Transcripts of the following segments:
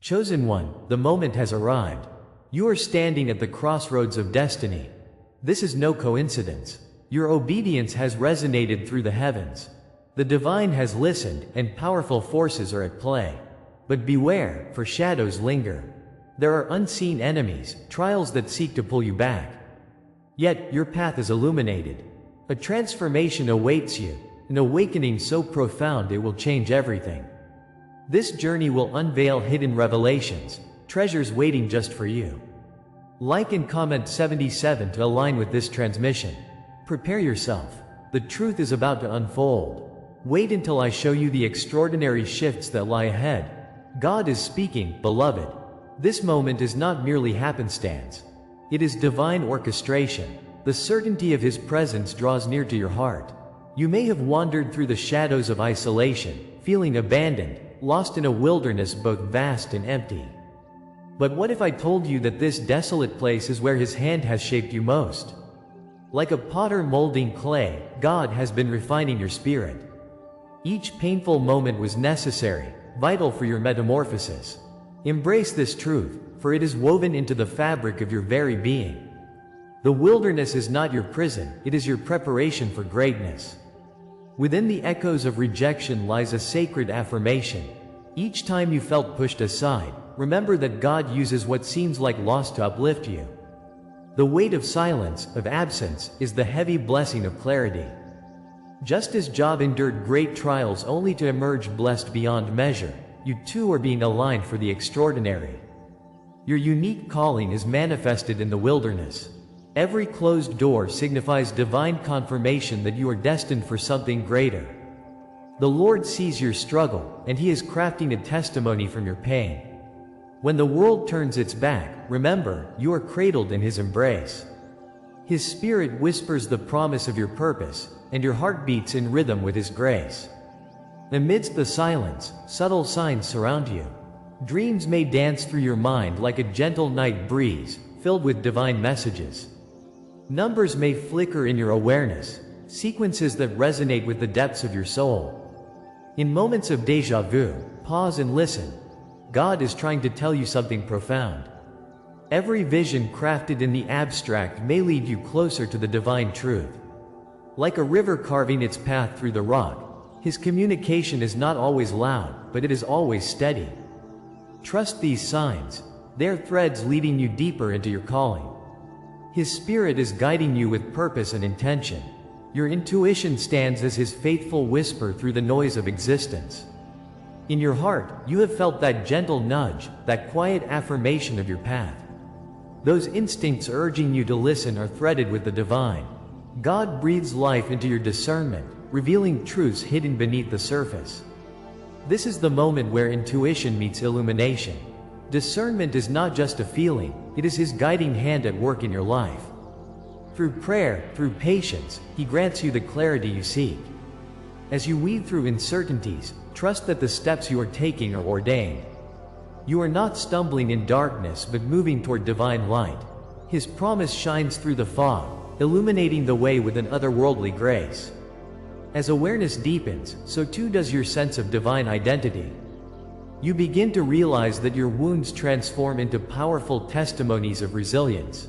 Chosen one, the moment has arrived. You are standing at the crossroads of destiny. This is no coincidence. Your obedience has resonated through the heavens. The divine has listened, and powerful forces are at play. But beware, for shadows linger. There are unseen enemies, trials that seek to pull you back. Yet, your path is illuminated. A transformation awaits you, an awakening so profound it will change everything. This journey will unveil hidden revelations, treasures waiting just for you. Like and comment 77 to align with this transmission. Prepare yourself. The truth is about to unfold. Wait until I show you the extraordinary shifts that lie ahead. God is speaking, beloved. This moment is not merely happenstance. It is divine orchestration. The certainty of His presence draws near to your heart. You may have wandered through the shadows of isolation, feeling abandoned, lost in a wilderness both vast and empty. But what if I told you that this desolate place is where His hand has shaped you most? Like a potter molding clay, God has been refining your spirit. Each painful moment was necessary, vital for your metamorphosis. Embrace this truth, for it is woven into the fabric of your very being. The wilderness is not your prison, it is your preparation for greatness. Within the echoes of rejection lies a sacred affirmation. Each time you felt pushed aside, remember that God uses what seems like loss to uplift you. The weight of silence, of absence, is the heavy blessing of clarity. Just as Job endured great trials only to emerge blessed beyond measure, you too are being aligned for the extraordinary. Your unique calling is manifested in the wilderness. Every closed door signifies divine confirmation that you are destined for something greater. The Lord sees your struggle, and He is crafting a testimony from your pain. When the world turns its back, remember, you are cradled in His embrace. His Spirit whispers the promise of your purpose, and your heart beats in rhythm with His grace. Amidst the silence, subtle signs surround you. Dreams may dance through your mind like a gentle night breeze, filled with divine messages. Numbers may flicker in your awareness, sequences that resonate with the depths of your soul. In moments of déjà vu, pause and listen. God is trying to tell you something profound. Every vision crafted in the abstract may lead you closer to the divine truth. Like a river carving its path through the rock, His communication is not always loud, but it is always steady. Trust these signs. They are threads leading you deeper into your calling. His Spirit is guiding you with purpose and intention. Your intuition stands as His faithful whisper through the noise of existence. In your heart, you have felt that gentle nudge, that quiet affirmation of your path. Those instincts urging you to listen are threaded with the divine. God breathes life into your discernment, revealing truths hidden beneath the surface. This is the moment where intuition meets illumination. Discernment is not just a feeling, it is His guiding hand at work in your life. Through prayer, through patience, He grants you the clarity you seek. As you weave through uncertainties, trust that the steps you are taking are ordained. You are not stumbling in darkness but moving toward divine light. His promise shines through the fog, illuminating the way with an otherworldly grace. As awareness deepens, so too does your sense of divine identity. You begin to realize that your wounds transform into powerful testimonies of resilience.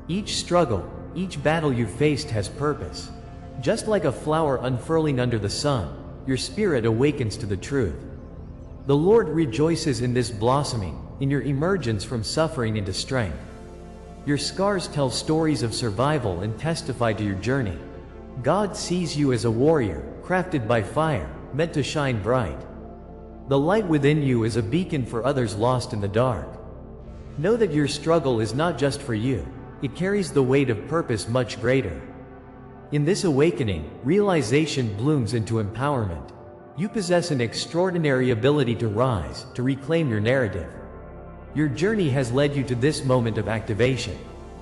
Each struggle, each battle you faced has purpose. Just like a flower unfurling under the sun, your spirit awakens to the truth. The Lord rejoices in this blossoming, in your emergence from suffering into strength. Your scars tell stories of survival and testify to your journey. God sees you as a warrior, crafted by fire, meant to shine bright. The light within you is a beacon for others lost in the dark. Know that your struggle is not just for you, it carries the weight of purpose much greater. In this awakening, realization blooms into empowerment. You possess an extraordinary ability to rise, to reclaim your narrative. Your journey has led you to this moment of activation.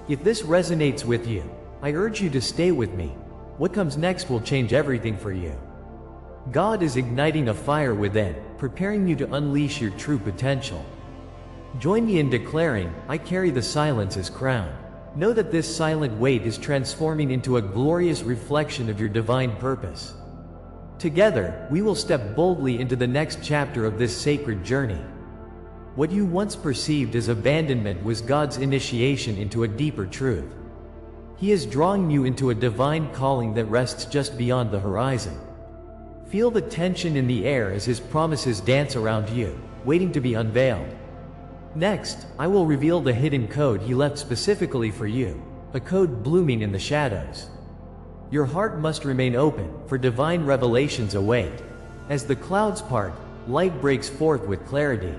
If this resonates with you, I urge you to stay with me. What comes next will change everything for you. God is igniting a fire within, preparing you to unleash your true potential. Join me in declaring, I carry the silence as crown. Know that this silent weight is transforming into a glorious reflection of your divine purpose. Together, we will step boldly into the next chapter of this sacred journey. What you once perceived as abandonment was God's initiation into a deeper truth. He is drawing you into a divine calling that rests just beyond the horizon. Feel the tension in the air as His promises dance around you, waiting to be unveiled. Next, I will reveal the hidden code He left specifically for you, a code blooming in the shadows. Your heart must remain open, for divine revelations await. As the clouds part, light breaks forth with clarity.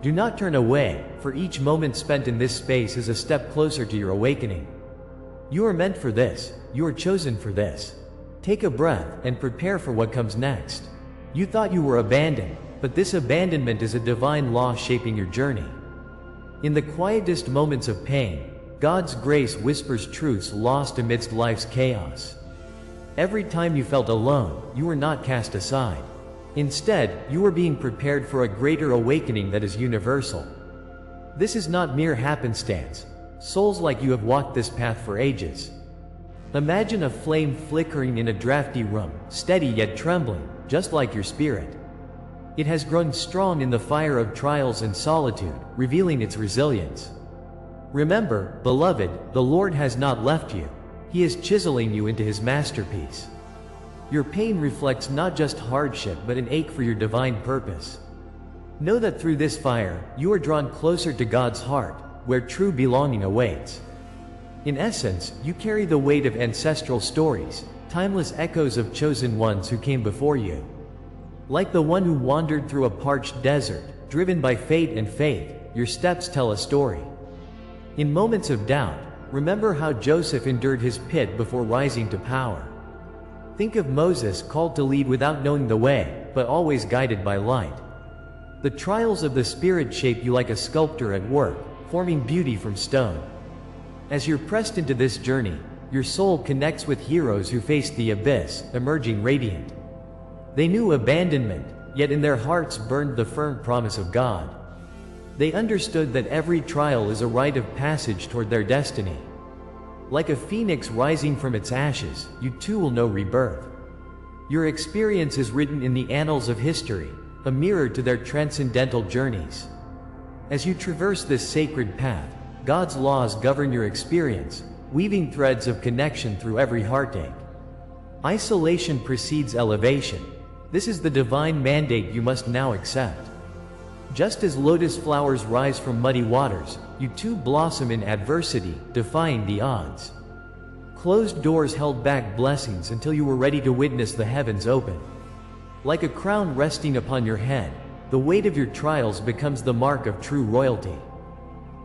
Do not turn away, for each moment spent in this space is a step closer to your awakening. You are meant for this, you are chosen for this. Take a breath and prepare for what comes next. You thought you were abandoned, but this abandonment is a divine law shaping your journey. In the quietest moments of pain, God's grace whispers truths lost amidst life's chaos. Every time you felt alone, you were not cast aside. Instead, you were being prepared for a greater awakening that is universal. This is not mere happenstance. Souls like you have walked this path for ages. Imagine a flame flickering in a drafty room, steady yet trembling, just like your spirit. It has grown strong in the fire of trials and solitude, revealing its resilience. Remember, beloved, the Lord has not left you. He is chiseling you into His masterpiece. Your pain reflects not just hardship but an ache for your divine purpose. Know that through this fire, you are drawn closer to God's heart, where true belonging awaits. In essence, you carry the weight of ancestral stories, timeless echoes of chosen ones who came before you. Like the one who wandered through a parched desert, driven by fate and faith, your steps tell a story. In moments of doubt, remember how Joseph endured his pit before rising to power. Think of Moses, called to lead without knowing the way, but always guided by light. The trials of the Spirit shape you like a sculptor at work, forming beauty from stone. As you're pressed into this journey, your soul connects with heroes who faced the abyss, emerging radiant. They knew abandonment, yet in their hearts burned the firm promise of God. They understood that every trial is a rite of passage toward their destiny. Like a phoenix rising from its ashes, you too will know rebirth. Your experience is written in the annals of history, a mirror to their transcendental journeys. As you traverse this sacred path, God's laws govern your experience, weaving threads of connection through every heartache. Isolation precedes elevation. This is the divine mandate you must now accept. Just as lotus flowers rise from muddy waters, you too blossom in adversity, defying the odds. Closed doors held back blessings until you were ready to witness the heavens open. Like a crown resting upon your head, the weight of your trials becomes the mark of true royalty.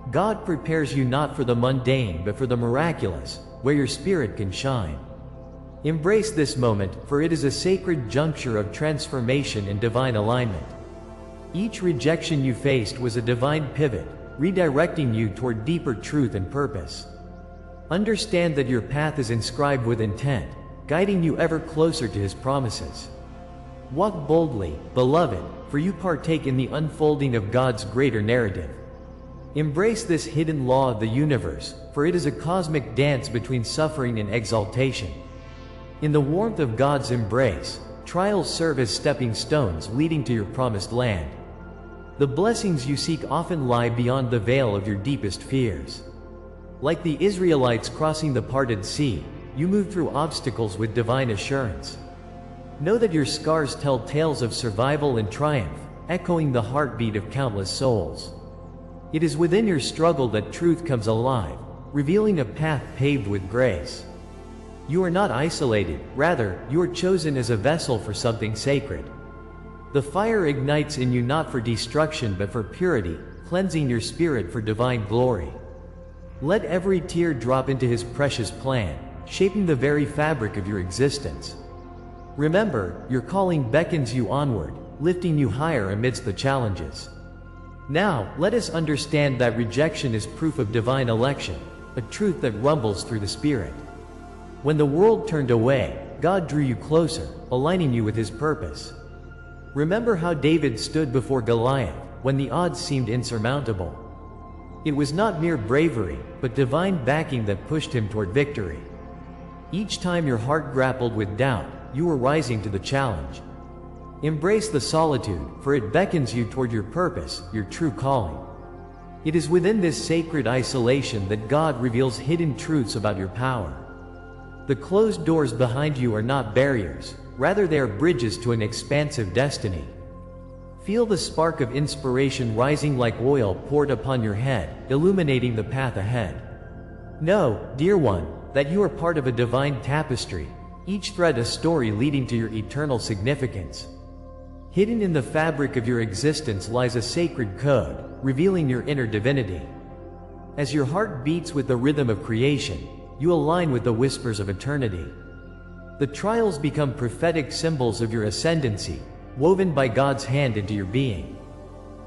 God prepares you not for the mundane but for the miraculous, where your spirit can shine. Embrace this moment, for it is a sacred juncture of transformation and divine alignment. Each rejection you faced was a divine pivot, redirecting you toward deeper truth and purpose. Understand that your path is inscribed with intent, guiding you ever closer to His promises. Walk boldly, beloved, for you partake in the unfolding of God's greater narrative. Embrace this hidden law of the universe, for it is a cosmic dance between suffering and exaltation. In the warmth of God's embrace, trials serve as stepping stones leading to your promised land. The blessings you seek often lie beyond the veil of your deepest fears. Like the Israelites crossing the parted sea, you move through obstacles with divine assurance. Know that your scars tell tales of survival and triumph, echoing the heartbeat of countless souls. It is within your struggle that truth comes alive, revealing a path paved with grace. You are not isolated, rather, you are chosen as a vessel for something sacred. The fire ignites in you not for destruction but for purity, cleansing your spirit for divine glory. Let every tear drop into His precious plan, shaping the very fabric of your existence. Remember, your calling beckons you onward, lifting you higher amidst the challenges. Now, let us understand that rejection is proof of divine election, a truth that rumbles through the Spirit. When the world turned away, God drew you closer, aligning you with His purpose. Remember how David stood before Goliath, when the odds seemed insurmountable. It was not mere bravery, but divine backing that pushed him toward victory. Each time your heart grappled with doubt, you were rising to the challenge. Embrace the solitude, for it beckons you toward your purpose, your true calling. It is within this sacred isolation that God reveals hidden truths about your power. The closed doors behind you are not barriers, rather they are bridges to an expansive destiny. Feel the spark of inspiration rising like oil poured upon your head, illuminating the path ahead. Know, dear one, that you are part of a divine tapestry, each thread a story leading to your eternal significance. Hidden in the fabric of your existence lies a sacred code, revealing your inner divinity. As your heart beats with the rhythm of creation, you align with the whispers of eternity. The trials become prophetic symbols of your ascendancy, woven by God's hand into your being.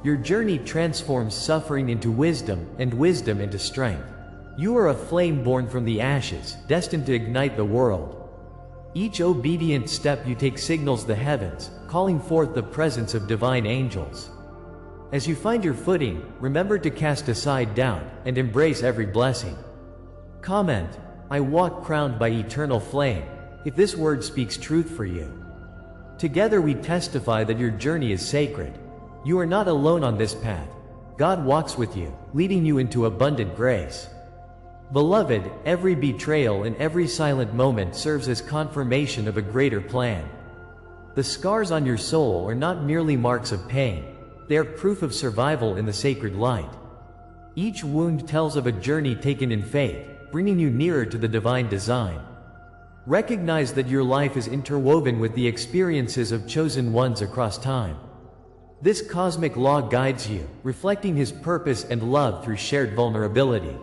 Your journey transforms suffering into wisdom, and wisdom into strength. You are a flame born from the ashes, destined to ignite the world. Each obedient step you take signals the heavens, calling forth the presence of divine angels. As you find your footing, remember to cast aside doubt, and embrace every blessing. Comment, "I walk crowned by eternal flame," if this word speaks truth for you. Together we testify that your journey is sacred. You are not alone on this path. God walks with you, leading you into abundant grace. Beloved, every betrayal and every silent moment serves as confirmation of a greater plan. The scars on your soul are not merely marks of pain. They are proof of survival in the sacred light. Each wound tells of a journey taken in faith, bringing you nearer to the divine design. Recognize that your life is interwoven with the experiences of chosen ones across time. This cosmic law guides you, reflecting His purpose and love through shared vulnerability.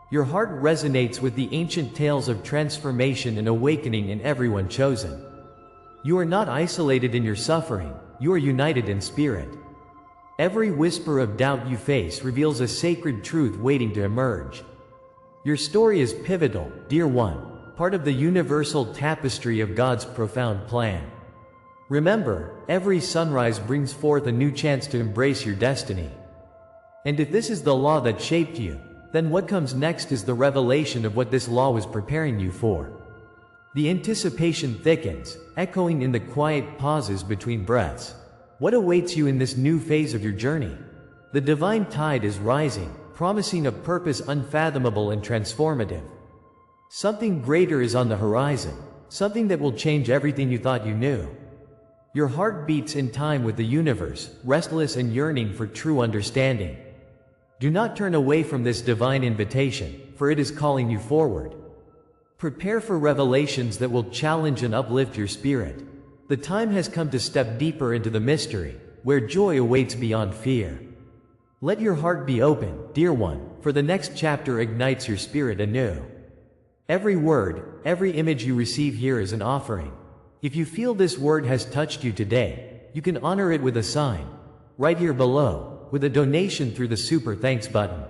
Your heart resonates with the ancient tales of transformation and awakening in everyone chosen. You are not isolated in your suffering, you are united in spirit. Every whisper of doubt you face reveals a sacred truth waiting to emerge. Your story is pivotal, dear one, part of the universal tapestry of God's profound plan. Remember, every sunrise brings forth a new chance to embrace your destiny. And if this is the law that shaped you, then what comes next is the revelation of what this law was preparing you for. The anticipation thickens, echoing in the quiet pauses between breaths. What awaits you in this new phase of your journey? The divine tide is rising, promising a purpose unfathomable and transformative. Something greater is on the horizon, something that will change everything you thought you knew. Your heart beats in time with the universe, restless and yearning for true understanding. Do not turn away from this divine invitation, for it is calling you forward. Prepare for revelations that will challenge and uplift your spirit. The time has come to step deeper into the mystery, where joy awaits beyond fear. Let your heart be open, dear one, for the next chapter ignites your spirit anew. Every word, every image you receive here is an offering. If you feel this word has touched you today, you can honor it with a sign, right here below, with a donation through the Super Thanks button.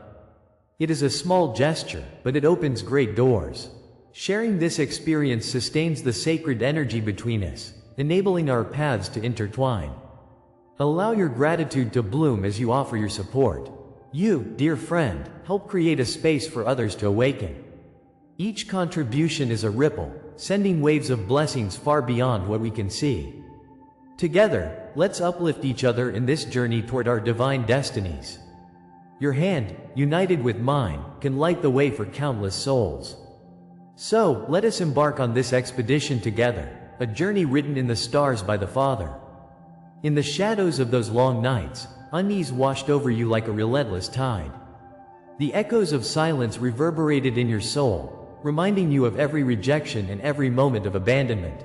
It is a small gesture, but it opens great doors. Sharing this experience sustains the sacred energy between us, enabling our paths to intertwine. Allow your gratitude to bloom as you offer your support. You, dear friend, help create a space for others to awaken. Each contribution is a ripple, sending waves of blessings far beyond what we can see. Together, let's uplift each other in this journey toward our divine destinies. Your hand, united with mine, can light the way for countless souls. So, let us embark on this expedition together, a journey written in the stars by the Father. In the shadows of those long nights, unease washed over you like a relentless tide. The echoes of silence reverberated in your soul, reminding you of every rejection and every moment of abandonment.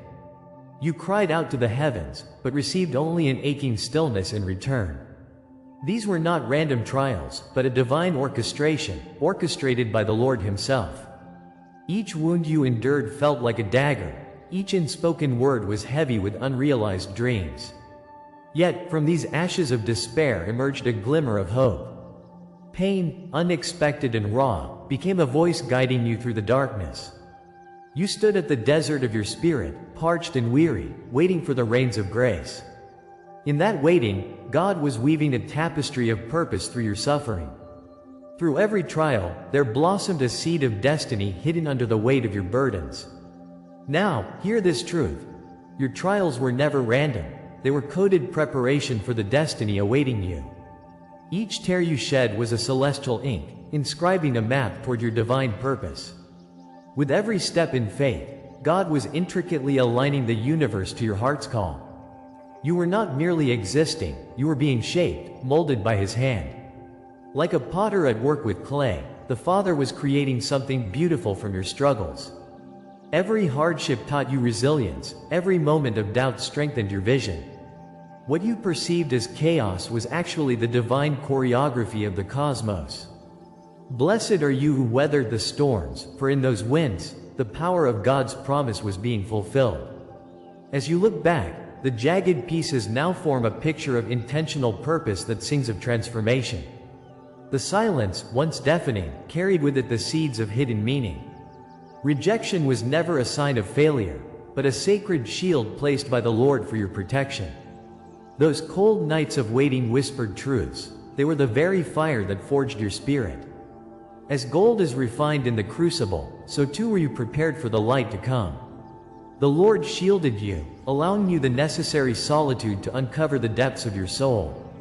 You cried out to the heavens, but received only an aching stillness in return. These were not random trials, but a divine orchestration, orchestrated by the Lord Himself. Each wound you endured felt like a dagger, each unspoken word was heavy with unrealized dreams. Yet, from these ashes of despair emerged a glimmer of hope. Pain, unexpected and raw, became a voice guiding you through the darkness. You stood at the desert of your spirit, parched and weary, waiting for the rains of grace. In that waiting, God was weaving a tapestry of purpose through your suffering. Through every trial, there blossomed a seed of destiny hidden under the weight of your burdens. Now, hear this truth. Your trials were never random. they were coded preparation for the destiny awaiting you. Each tear you shed was a celestial ink, inscribing a map toward your divine purpose. With every step in faith, God was intricately aligning the universe to your heart's call. You were not merely existing, you were being shaped, molded by His hand. Like a potter at work with clay, the Father was creating something beautiful from your struggles. Every hardship taught you resilience, every moment of doubt strengthened your vision. What you perceived as chaos was actually the divine choreography of the cosmos. Blessed are you who weathered the storms, for in those winds, the power of God's promise was being fulfilled. As you look back, the jagged pieces now form a picture of intentional purpose that sings of transformation. The silence, once deafening, carried with it the seeds of hidden meaning. Rejection was never a sign of failure, but a sacred shield placed by the Lord for your protection. Those cold nights of waiting whispered truths. They were the very fire that forged your spirit. As gold is refined in the crucible, so too were you prepared for the light to come. The Lord shielded you, allowing you the necessary solitude to uncover the depths of your soul.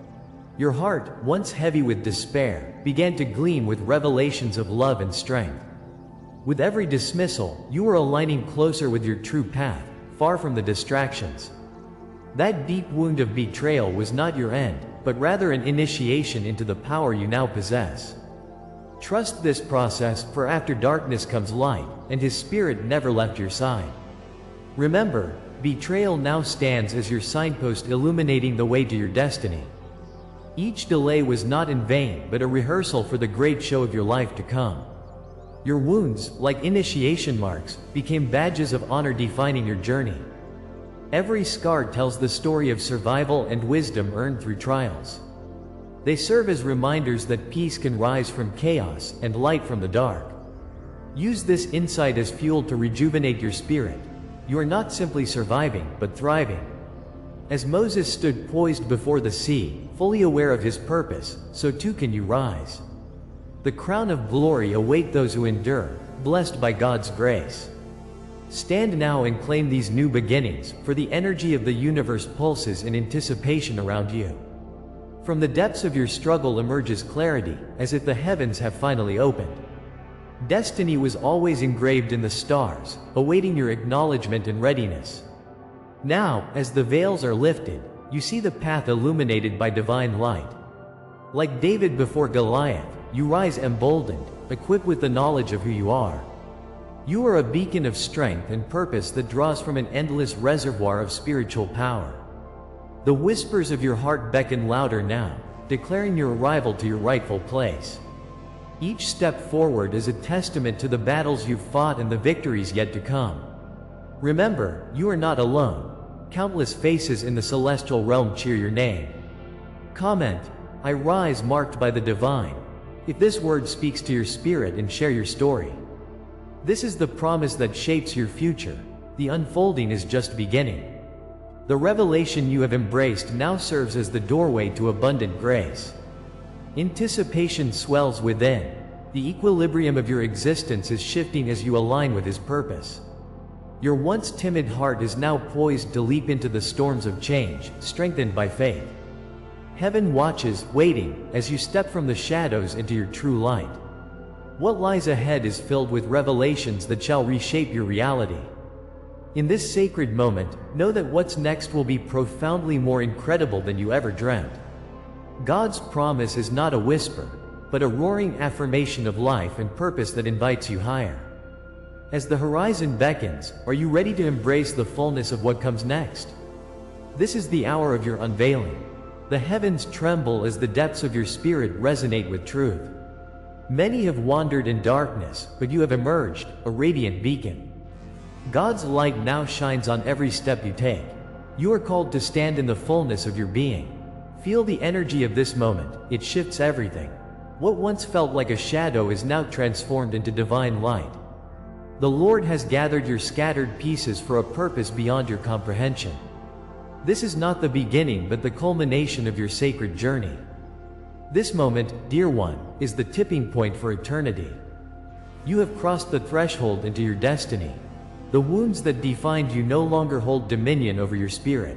Your heart, once heavy with despair, began to gleam with revelations of love and strength. With every dismissal, you were aligning closer with your true path, far from the distractions. That deep wound of betrayal was not your end, but rather an initiation into the power you now possess. Trust this process, for after darkness comes light, and His Spirit never left your side. Remember, betrayal now stands as your signpost illuminating the way to your destiny. Each delay was not in vain, but a rehearsal for the great show of your life to come. Your wounds, like initiation marks, became badges of honor defining your journey. Every scar tells the story of survival and wisdom earned through trials. They serve as reminders that peace can rise from chaos and light from the dark. Use this insight as fuel to rejuvenate your spirit. You are not simply surviving, but thriving. As Moses stood poised before the sea, fully aware of his purpose, so too can you rise. The crown of glory awaits those who endure, blessed by God's grace. Stand now and claim these new beginnings, for the energy of the universe pulses in anticipation around you. From the depths of your struggle emerges clarity, as if the heavens have finally opened. Destiny was always engraved in the stars, awaiting your acknowledgement and readiness. Now, as the veils are lifted, you see the path illuminated by divine light. Like David before Goliath, you rise emboldened, equipped with the knowledge of who you are. You are a beacon of strength and purpose that draws from an endless reservoir of spiritual power. The whispers of your heart beckon louder now, declaring your arrival to your rightful place. Each step forward is a testament to the battles you've fought and the victories yet to come. Remember, you are not alone. Countless faces in the celestial realm cheer your name. Comment, "I rise marked by the divine," if this word speaks to your spirit, and share your story. This is the promise that shapes your future. The unfolding is just beginning. The revelation you have embraced now serves as the doorway to abundant grace. Anticipation swells within. The equilibrium of your existence is shifting as you align with His purpose. Your once timid heart is now poised to leap into the storms of change, strengthened by faith. Heaven watches, waiting, as you step from the shadows into your true light. What lies ahead is filled with revelations that shall reshape your reality. In this sacred moment, know that what's next will be profoundly more incredible than you ever dreamt. God's promise is not a whisper, but a roaring affirmation of life and purpose that invites you higher. As the horizon beckons, are you ready to embrace the fullness of what comes next? This is the hour of your unveiling. The heavens tremble as the depths of your spirit resonate with truth. Many have wandered in darkness, but you have emerged, a radiant beacon. God's light now shines on every step you take. You are called to stand in the fullness of your being. Feel the energy of this moment, it shifts everything. What once felt like a shadow is now transformed into divine light. The Lord has gathered your scattered pieces for a purpose beyond your comprehension. This is not the beginning but the culmination of your sacred journey. This moment, dear one, is the tipping point for eternity. You have crossed the threshold into your destiny. The wounds that defined you no longer hold dominion over your spirit.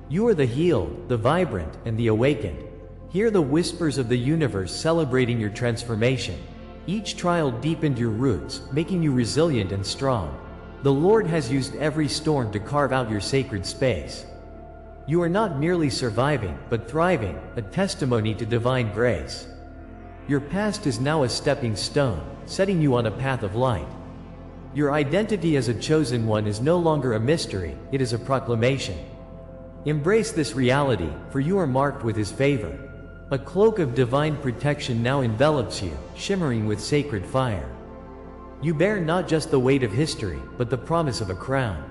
You are the healed, the vibrant, and the awakened. Hear the whispers of the universe celebrating your transformation. Each trial deepened your roots, making you resilient and strong. The Lord has used every storm to carve out your sacred space. You are not merely surviving, but thriving, a testimony to divine grace. Your past is now a stepping stone, setting you on a path of light. Your identity as a chosen one is no longer a mystery, it is a proclamation. Embrace this reality, for you are marked with His favor. A cloak of divine protection now envelops you, shimmering with sacred fire. You bear not just the weight of history, but the promise of a crown.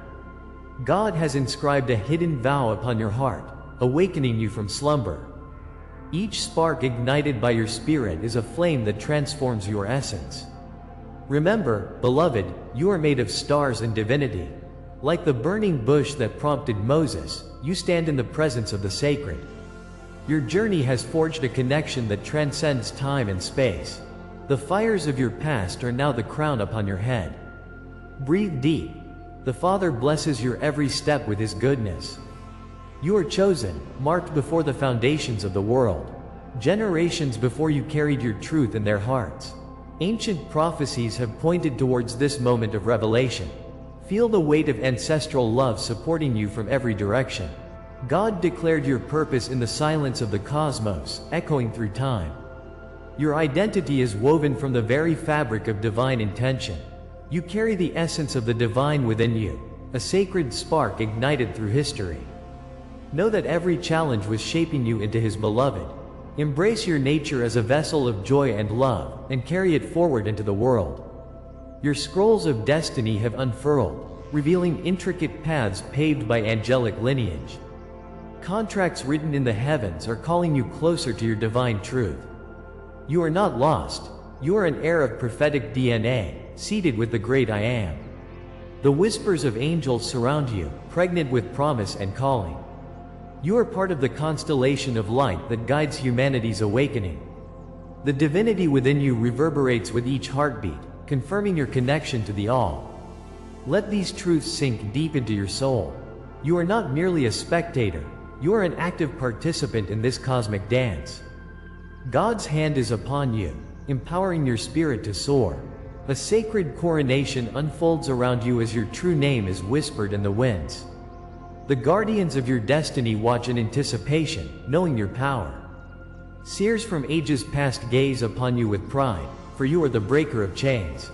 God has inscribed a hidden vow upon your heart, awakening you from slumber. Each spark ignited by your spirit is a flame that transforms your essence. Remember, beloved, you are made of stars and divinity. Like the burning bush that prompted Moses, you stand in the presence of the sacred. Your journey has forged a connection that transcends time and space. The fires of your past are now the crown upon your head. Breathe deep. The Father blesses your every step with His goodness. You are chosen, marked before the foundations of the world. Generations before you carried your truth in their hearts. Ancient prophecies have pointed towards this moment of revelation. Feel the weight of ancestral love supporting you from every direction. God declared your purpose in the silence of the cosmos, echoing through time. Your identity is woven from the very fabric of divine intention. You carry the essence of the divine within you, a sacred spark ignited through history. Know that every challenge was shaping you into His beloved. Embrace your nature as a vessel of joy and love, and carry it forward into the world. Your scrolls of destiny have unfurled, revealing intricate paths paved by angelic lineage. Contracts written in the heavens are calling you closer to your divine truth. You are not lost. You are an heir of prophetic DNA, seated with the great I Am. The whispers of angels surround you, pregnant with promise and calling. You are part of the constellation of light that guides humanity's awakening. The divinity within you reverberates with each heartbeat, confirming your connection to the All. Let these truths sink deep into your soul. You are not merely a spectator, you are an active participant in this cosmic dance. God's hand is upon you, empowering your spirit to soar. A sacred coronation unfolds around you as your true name is whispered in the winds. The guardians of your destiny watch in anticipation, knowing your power. Seers from ages past gaze upon you with pride, for you are the breaker of chains.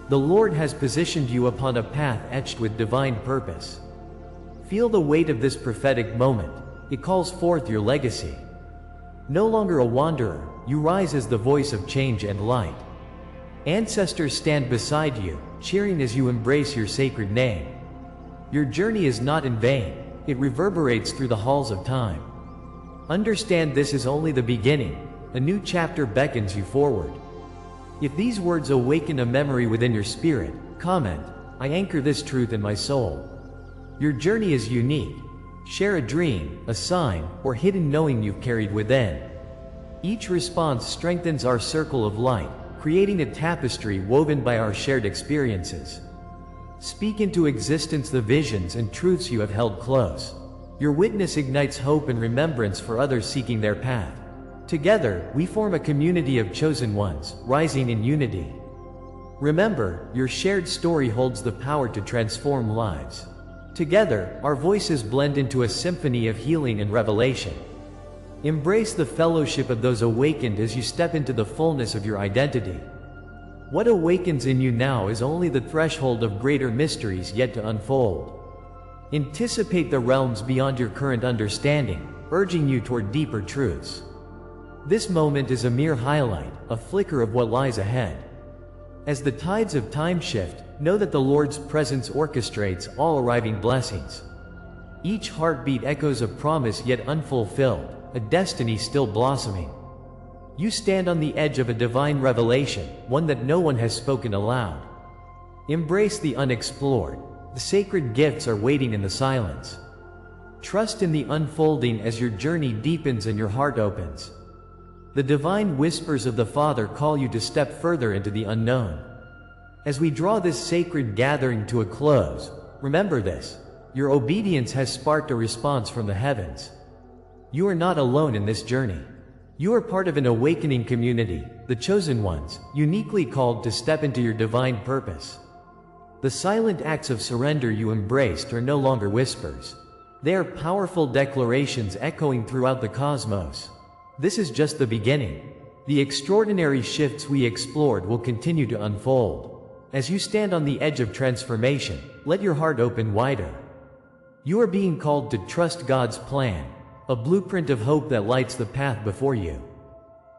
The Lord has positioned you upon a path etched with divine purpose. Feel the weight of this prophetic moment. It calls forth your legacy. No longer a wanderer, you rise as the voice of change and light. Ancestors stand beside you, cheering as you embrace your sacred name. Your journey is not in vain, it reverberates through the halls of time. Understand this is only the beginning, a new chapter beckons you forward. If these words awaken a memory within your spirit, comment, I anchor this truth in my soul. Your journey is unique. Share a dream, a sign, or hidden knowing you've carried within. Each response strengthens our circle of light, creating a tapestry woven by our shared experiences. Speak into existence the visions and truths you have held close. Your witness ignites hope and remembrance for others seeking their path. Together, we form a community of chosen ones, rising in unity. Remember, your shared story holds the power to transform lives. Together, our voices blend into a symphony of healing and revelation. Embrace the fellowship of those awakened as you step into the fullness of your identity. What awakens in you now is only the threshold of greater mysteries yet to unfold. Anticipate the realms beyond your current understanding, urging you toward deeper truths. This moment is a mere highlight, a flicker of what lies ahead. As the tides of time shift, know that the Lord's presence orchestrates all arriving blessings. Each heartbeat echoes a promise yet unfulfilled, a destiny still blossoming. You stand on the edge of a divine revelation, one that no one has spoken aloud. Embrace the unexplored. The sacred gifts are waiting in the silence. Trust in the unfolding as your journey deepens and your heart opens. The divine whispers of the Father call you to step further into the unknown. As we draw this sacred gathering to a close, remember this: your obedience has sparked a response from the heavens. You are not alone in this journey. You are part of an awakening community, the chosen ones, uniquely called to step into your divine purpose. The silent acts of surrender you embraced are no longer whispers. They are powerful declarations echoing throughout the cosmos. This is just the beginning. The extraordinary shifts we explored will continue to unfold. As you stand on the edge of transformation, let your heart open wider. You are being called to trust God's plan, a blueprint of hope that lights the path before you.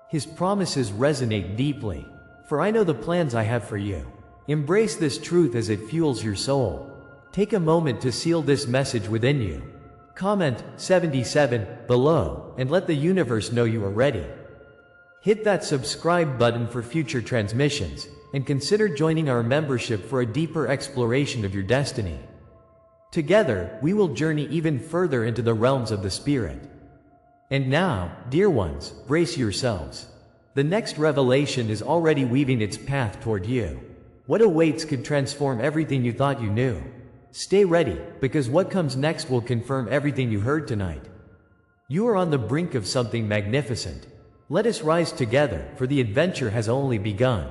His promises resonate deeply. For I know the plans I have for you. Embrace this truth as it fuels your soul. Take a moment to seal this message within you. Comment 77 below and let the universe know you are ready. Hit that subscribe button for future transmissions, and consider joining our membership for a deeper exploration of your destiny. Together, we will journey even further into the realms of the Spirit. And now, dear ones, brace yourselves. The next revelation is already weaving its path toward you. What awaits could transform everything you thought you knew. Stay ready, because what comes next will confirm everything you heard tonight. You are on the brink of something magnificent. Let us rise together, for the adventure has only begun.